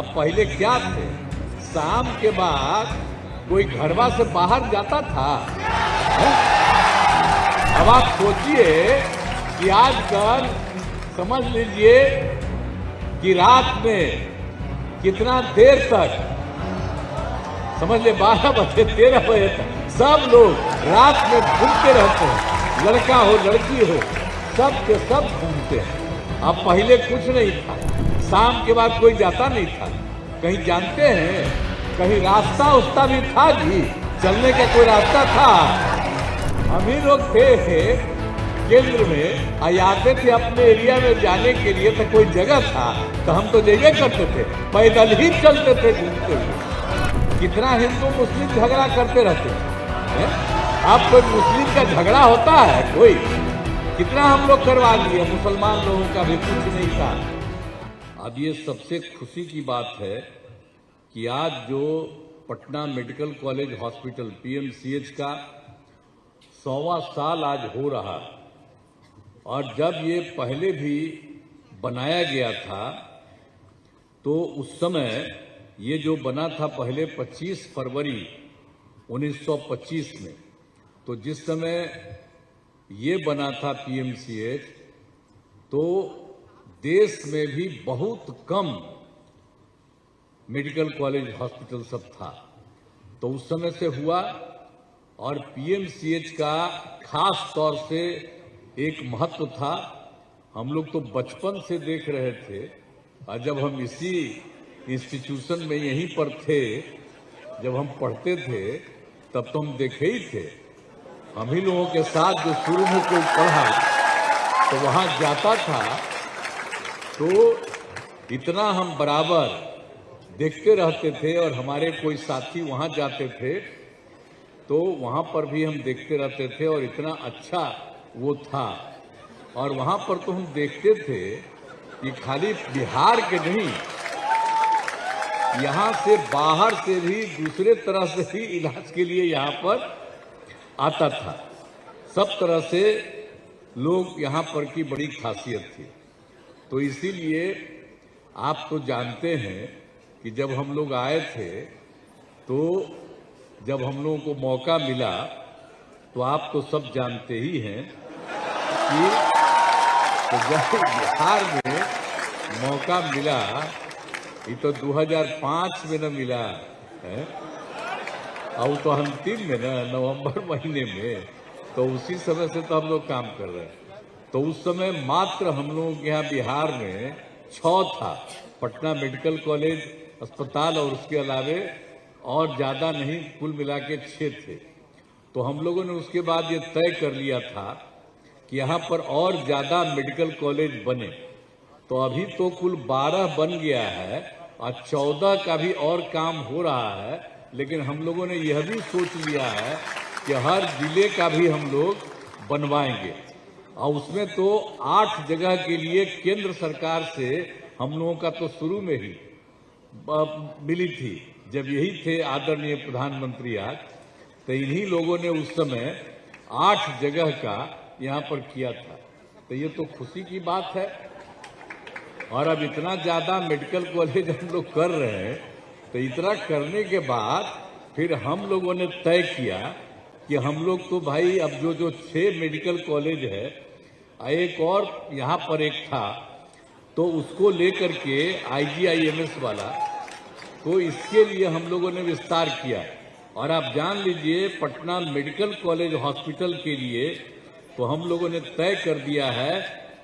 अब पहले क्या थे, शाम के बाद कोई घरवा से बाहर जाता था? अब आप सोचिए कि आजकल समझ लीजिए कि रात में कितना देर तक, समझ ले 12 बजे 13 बजे तक सब लोग रात में घूमते रहते हैं, लड़का हो लड़की हो सब के सब घूमते हैं। अब पहले कुछ नहीं था, शाम के बाद कोई जाता नहीं था कहीं। जानते हैं कहीं रास्ता उस्ता भी था जी, चलने का कोई रास्ता था? हम ही लोग थे केंद्र में, आते थे अपने एरिया में जाने के लिए, तो कोई जगह था तो हम तो जाइए करते थे, पैदल ही चलते थे घूमते हुए। कितना हिंदू मुस्लिम झगड़ा करते रहते हैं। अब कोई मुस्लिम का झगड़ा होता है कोई? कितना हम लोग करवा लिए, मुसलमान लोगों का भी कुछ नहीं था। अब ये सबसे खुशी की बात है कि आज जो Patna medical college hospital PMCH का 100वां साल आज हो रहा, और जब ये पहले भी बनाया गया था तो उस समय ये जो बना था पहले 25 फरवरी 1925 में, तो जिस समय ये बना था पीएमसीएच तो देश में भी बहुत कम मेडिकल कॉलेज हॉस्पिटल सब था। तो उस समय से हुआ, और पीएमसीएच का खास तौर से एक महत्व था। हम लोग तो बचपन से देख रहे थे, और जब हम इसी इंस्टीट्यूशन में यहीं पर थे, जब हम पढ़ते थे तब तो हम देखे ही थे। हम ही लोगों के साथ जो शुरू में कोई पढ़ा तो वहाँ जाता था तो इतना हम बराबर देखते रहते थे, और हमारे कोई साथी वहाँ जाते थे तो वहाँ पर भी हम देखते रहते थे, और इतना अच्छा वो था। और वहाँ पर तो हम देखते थे कि खाली बिहार के नहीं, यहाँ से बाहर से भी दूसरे तरह से भी इलाज के लिए यहाँ पर आता था। सब तरह से लोग यहाँ पर की बड़ी खासियत थी। तो इसीलिए आप तो जानते हैं कि जब हम लोग आए थे तो जब हम लोगों को मौका मिला, तो आप तो सब जानते ही हैं कि तो जब बिहार में मौका मिला, ये तो 2005 में न मिला है, और तो अंतिम में न नवंबर महीने में, तो उसी समय से तो हम लोग काम कर रहे हैं। तो उस समय मात्र हम लोगों के यहाँ बिहार में 6 था, पटना मेडिकल कॉलेज अस्पताल, और उसके अलावे और ज़्यादा नहीं, कुल मिला के 6 थे। तो हम लोगों ने उसके बाद ये तय कर लिया था कि यहाँ पर और ज़्यादा मेडिकल कॉलेज बने। तो अभी तो कुल 12 बन गया है, और 14 का भी और काम हो रहा है। लेकिन हम लोगों ने यह भी सोच लिया है कि हर जिले का भी हम लोग बनवाएंगे, और उसमें तो 8 जगह के लिए केंद्र सरकार से हम लोगों का तो शुरू में ही मिली थी, जब यही थे आदरणीय प्रधानमंत्री आज, तो इन्हीं लोगों ने उस समय 8 जगह का यहाँ पर किया था। तो ये तो खुशी की बात है। और अब इतना ज़्यादा मेडिकल कॉलेज हम लोग कर रहे हैं, तो इतना करने के बाद फिर हम लोगों ने तय किया कि हम लोग तो भाई अब जो 6 मेडिकल कॉलेज है, एक और यहाँ पर एक था, तो उसको लेकर के IGIMS वाला, तो इसके लिए हम लोगों ने विस्तार किया। और आप जान लीजिए पटना मेडिकल कॉलेज हॉस्पिटल के लिए तो हम लोगों ने तय कर दिया है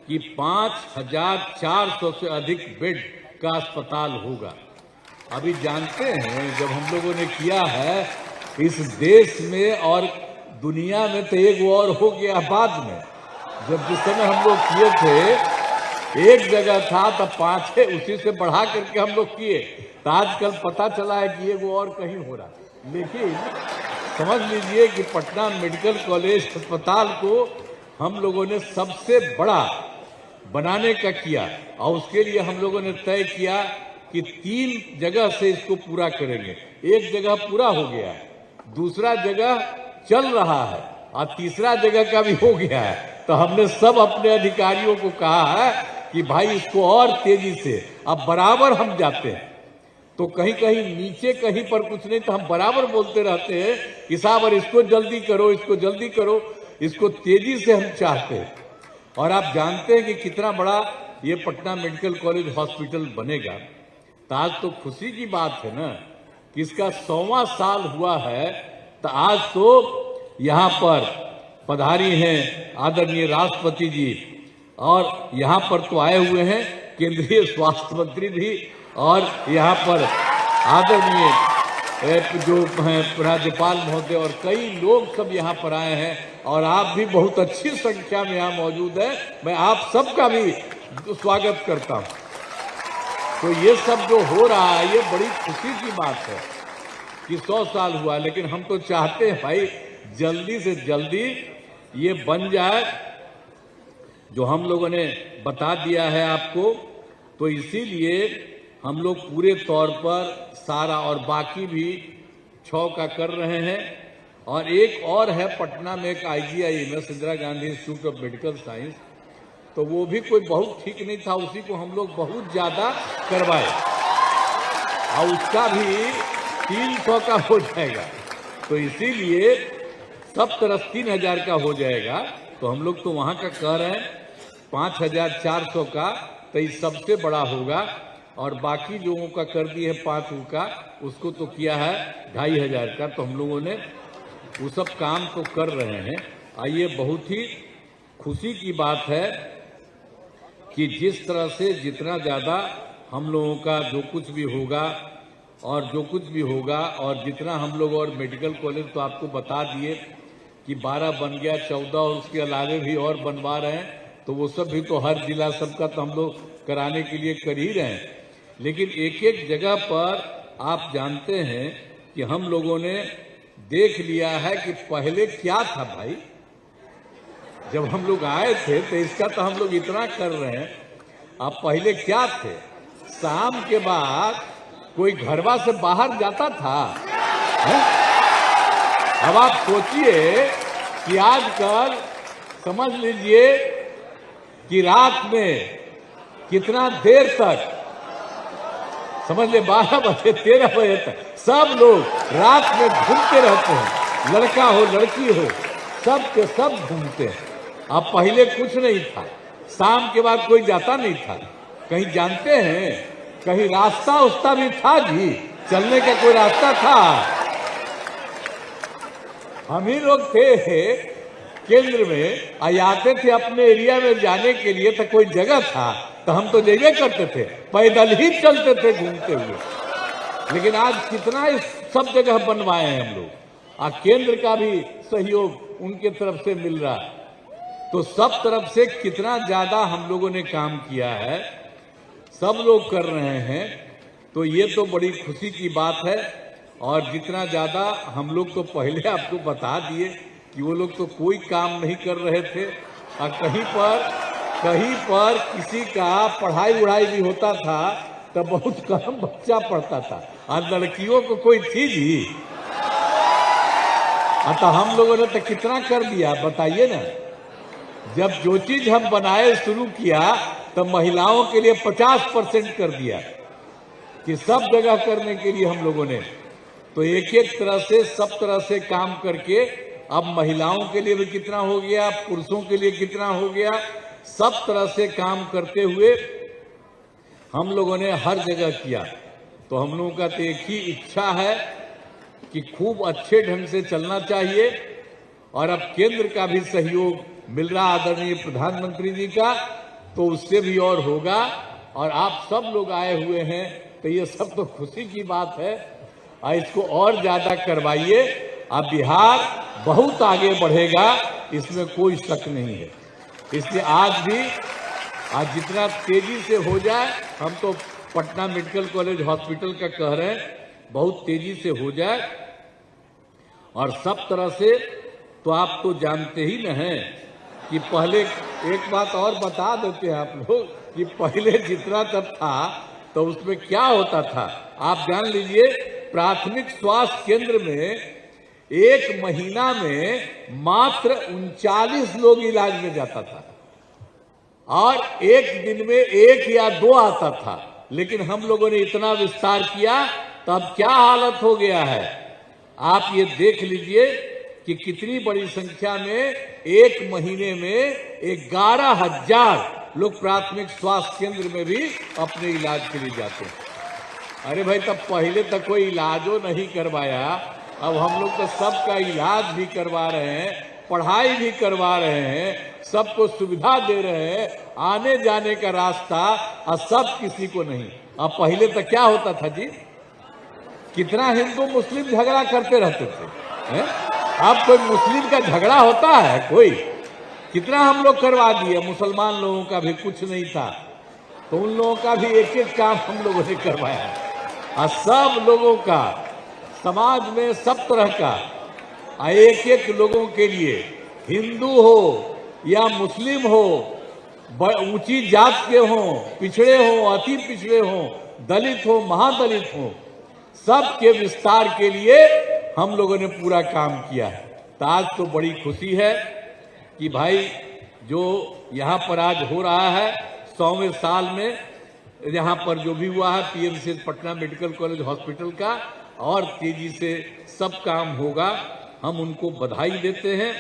कि 5400 से अधिक बेड का अस्पताल होगा। अभी जानते हैं जब हम लोगों ने किया है इस देश में और दुनिया में, तो एक और हो गया बाद में। जब जिस समय हम लोग किए थे एक जगह था, तब 5 उसी से बढ़ा करके हम लोग किए, तो आजकल पता चला है कि एक और कहीं हो रहा। लेकिन समझ लीजिए कि पटना मेडिकल कॉलेज अस्पताल को हम लोगों ने सबसे बड़ा बनाने का किया, और उसके लिए हम लोगों ने तय किया कि 3 जगह से इसको पूरा करेंगे। एक जगह पूरा हो गया है, दूसरा जगह चल रहा है, और तीसरा जगह का भी हो गया है। तो हमने सब अपने अधिकारियों को कहा है कि भाई इसको और तेजी से, अब बराबर हम जाते हैं, तो कहीं कहीं नीचे कहीं पर कुछ नहीं, तो हम बराबर बोलते रहते हैं कि साहब और इसको जल्दी करो, इसको जल्दी करो, इसको तेजी से हम चाहते हैं। और आप जानते हैं कि कितना बड़ा ये पटना मेडिकल कॉलेज हॉस्पिटल बनेगा। तो आज तो खुशी की बात है ना कि इसका 100वां साल हुआ है। तो आज तो यहाँ पर पधारी हैं आदरणीय राष्ट्रपति जी, और यहाँ पर तो आए हुए हैं केंद्रीय स्वास्थ्य मंत्री भी, और यहाँ पर आदरणीय जो हैं राज्यपाल महोदय और कई लोग सब यहाँ पर आए हैं, और आप भी बहुत अच्छी संख्या में यहाँ मौजूद है। मैं आप सबका भी स्वागत करता हूँ। तो ये सब जो हो रहा है ये बड़ी खुशी की बात है कि 100 साल हुआ, लेकिन हम तो चाहते हैं भाई जल्दी से जल्दी ये बन जाए जो हम लोगों ने बता दिया है आपको। तो इसीलिए हम लोग पूरे तौर पर सारा और बाकी भी 6 का कर रहे हैं। और एक और है पटना में एक IGIMS Indira Gandhi institute of medical science, तो वो भी कोई बहुत ठीक नहीं था, उसी को हम लोग बहुत ज्यादा करवाए और उसका भी 300 का हो जाएगा। तो इसीलिए सब तरफ 3000 का हो जाएगा। तो हम लोग तो वहां का कह रहे हैं 5400 का, तो ये सबसे बड़ा होगा। और बाकी लोगों का कर दिए है 5 का, उसको तो किया है 2500 का। तो हम लोगों ने वो सब काम तो कर रहे हैं। आइए, बहुत ही खुशी की बात है कि जिस तरह से जितना ज़्यादा हम लोगों का जो कुछ भी होगा और जितना हम लोग, और मेडिकल कॉलेज तो आपको बता दिए कि 12 बन गया, 14 और उसके अलावे भी और बनवा रहे हैं। तो वो सब भी तो हर जिला सबका तो हम लोग कराने के लिए कर ही रहे हैं। लेकिन एक एक जगह पर आप जानते हैं कि हम लोगों ने देख लिया है कि पहले क्या था भाई। जब हम लोग आए थे तो इसका तो हम लोग इतना कर रहे हैं। अब पहले क्या थे, शाम के बाद कोई घरवा से बाहर जाता था है? अब आप सोचिए कि आजकल समझ लीजिए कि रात में कितना देर तक, समझ ले 12 बजे 13 बजे तक सब लोग रात में घूमते रहते हैं, लड़का हो लड़की हो सब के सब घूमते हैं। अब पहले कुछ नहीं था, शाम के बाद कोई जाता नहीं था कहीं। जानते हैं कहीं रास्ता उस्ता भी था जी, चलने का कोई रास्ता था? हम ही लोग थे केंद्र में, आते थे अपने एरिया में जाने के लिए, तो कोई जगह था तो हम तो जाइए करते थे, पैदल ही चलते थे घूमते हुए। लेकिन आज कितना इस सब जगह बनवाए हैं हम लोग, केंद्र का भी सहयोग उनके तरफ से मिल रहा है। तो सब तरफ से कितना ज्यादा हम लोगों ने काम किया है, सब लोग कर रहे हैं। तो ये तो बड़ी खुशी की बात है। और जितना ज्यादा हम लोग तो पहले आपको बता दिए कि वो लोग तो कोई काम नहीं कर रहे थे, और कहीं पर किसी का पढ़ाई उढ़ाई भी होता था तो बहुत कम बच्चा पढ़ता था, और लड़कियों को कोई थी जी। तो हम लोगों ने तो कितना कर दिया बताइए ना। जब जो चीज हम बनाए शुरू किया तो महिलाओं के लिए 50% कर दिया कि सब जगह करने के लिए हम लोगों ने। तो एक एक तरह से सब तरह से काम करके अब महिलाओं के लिए भी कितना हो गया, पुरुषों के लिए कितना हो गया, सब तरह से काम करते हुए हम लोगों ने हर जगह किया। तो हम लोगों का तो एक ही इच्छा है कि खूब अच्छे ढंग से चलना चाहिए। और अब केंद्र का भी सहयोग मिल रहा आदरणीय प्रधानमंत्री जी का, तो उससे भी और होगा। और आप सब लोग आए हुए हैं तो ये सब तो खुशी की बात है, और इसको और ज्यादा करवाइए। अब बिहार बहुत आगे बढ़ेगा, इसमें कोई शक नहीं है। इसलिए आज जितना तेजी से हो जाए, हम तो पटना मेडिकल कॉलेज हॉस्पिटल का कह रहे हैं, बहुत तेजी से हो जाए। और सब तरह से तो आप तो जानते ही न हैं कि पहले, एक बात और बता देते हैं आप लोग कि पहले जितना तब था तो उसमें क्या होता था आप जान लीजिए। प्राथमिक स्वास्थ्य केंद्र में एक महीना में मात्र 39 लोग इलाज में जाता था, और एक दिन में 1 या 2 आता था। लेकिन हम लोगों ने इतना विस्तार किया तब क्या हालत हो गया है। आप ये देख लीजिए कि कितनी बड़ी संख्या में एक महीने में 11,000 लोग प्राथमिक स्वास्थ्य केंद्र में भी अपने इलाज के लिए जाते हैं। अरे भाई, तब पहले तक कोई इलाजो नहीं करवाया, अब हम लोग तो सबका इलाज भी करवा रहे हैं, पढ़ाई भी करवा रहे हैं, सबको सुविधा दे रहे हैं, आने जाने का रास्ता, और सब किसी को नहीं। अब पहले तक क्या होता था जी, कितना हिंदू मुस्लिम झगड़ा करते रहते थे, अब कोई मुस्लिम का झगड़ा होता है कोई? कितना हम लोग करवा दिए। मुसलमान लोगों का भी कुछ नहीं था, तो उन लोगों का भी एक एक काम हम लोगों ने करवाया, और सब लोगों का समाज में सब तरह का एक एक लोगों के लिए, हिंदू हो या मुस्लिम हो, ऊंची जात के हों, पिछड़े हों, अति पिछड़े हों, दलित हो, महादलित हो, सबके विस्तार के लिए हम लोगों ने पूरा काम किया है। तो आज तो बड़ी खुशी है कि भाई जो यहाँ पर आज हो रहा है 100वें साल में, यहाँ पर जो भी हुआ है PMCH Patna medical college hospital का, और तेजी से सब काम होगा, हम उनको बधाई देते हैं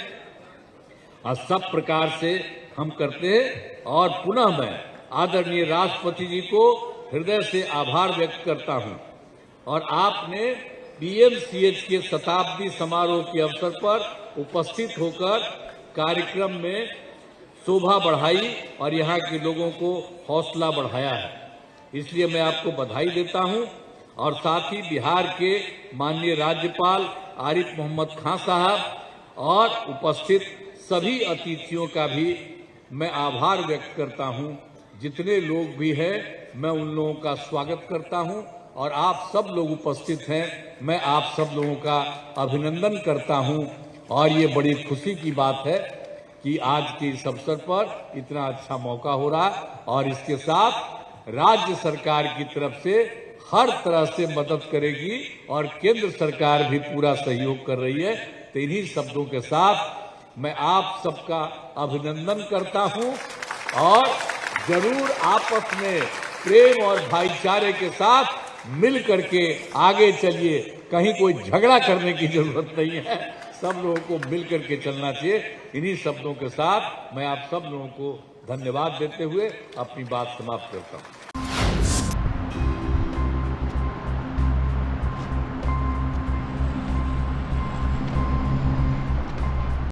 और सब प्रकार से हम करते हैं। और पुनः मैं आदरणीय राष्ट्रपति जी को हृदय से आभार व्यक्त करता हूँ। और आपने पीएमसीएच के शताब्दी समारोह के अवसर पर उपस्थित होकर कार्यक्रम में शोभा बढ़ाई और यहाँ के लोगों को हौसला बढ़ाया है, इसलिए मैं आपको बधाई देता हूँ। और साथ ही बिहार के माननीय राज्यपाल आरिफ मोहम्मद खान साहब और उपस्थित सभी अतिथियों का भी मैं आभार व्यक्त करता हूँ। जितने लोग भी हैं मैं उन लोगों का स्वागत करता हूँ, और आप सब लोग उपस्थित हैं, मैं आप सब लोगों का अभिनंदन करता हूँ। और ये बड़ी खुशी की बात है कि आज के इस अवसर पर इतना अच्छा मौका हो रहा, और इसके साथ राज्य सरकार की तरफ से हर तरह से मदद करेगी और केंद्र सरकार भी पूरा सहयोग कर रही है। तो इन्हीं शब्दों के साथ मैं आप सबका अभिनंदन करता हूं, और जरूर आपस में प्रेम और भाईचारे के साथ मिल करके आगे चलिए। कहीं कोई झगड़ा करने की जरूरत नहीं है, सब लोगों को मिल करके चलना चाहिए। इन्हीं शब्दों के साथ मैं आप सब लोगों को धन्यवाद देते हुए अपनी बात समाप्त करता हूं।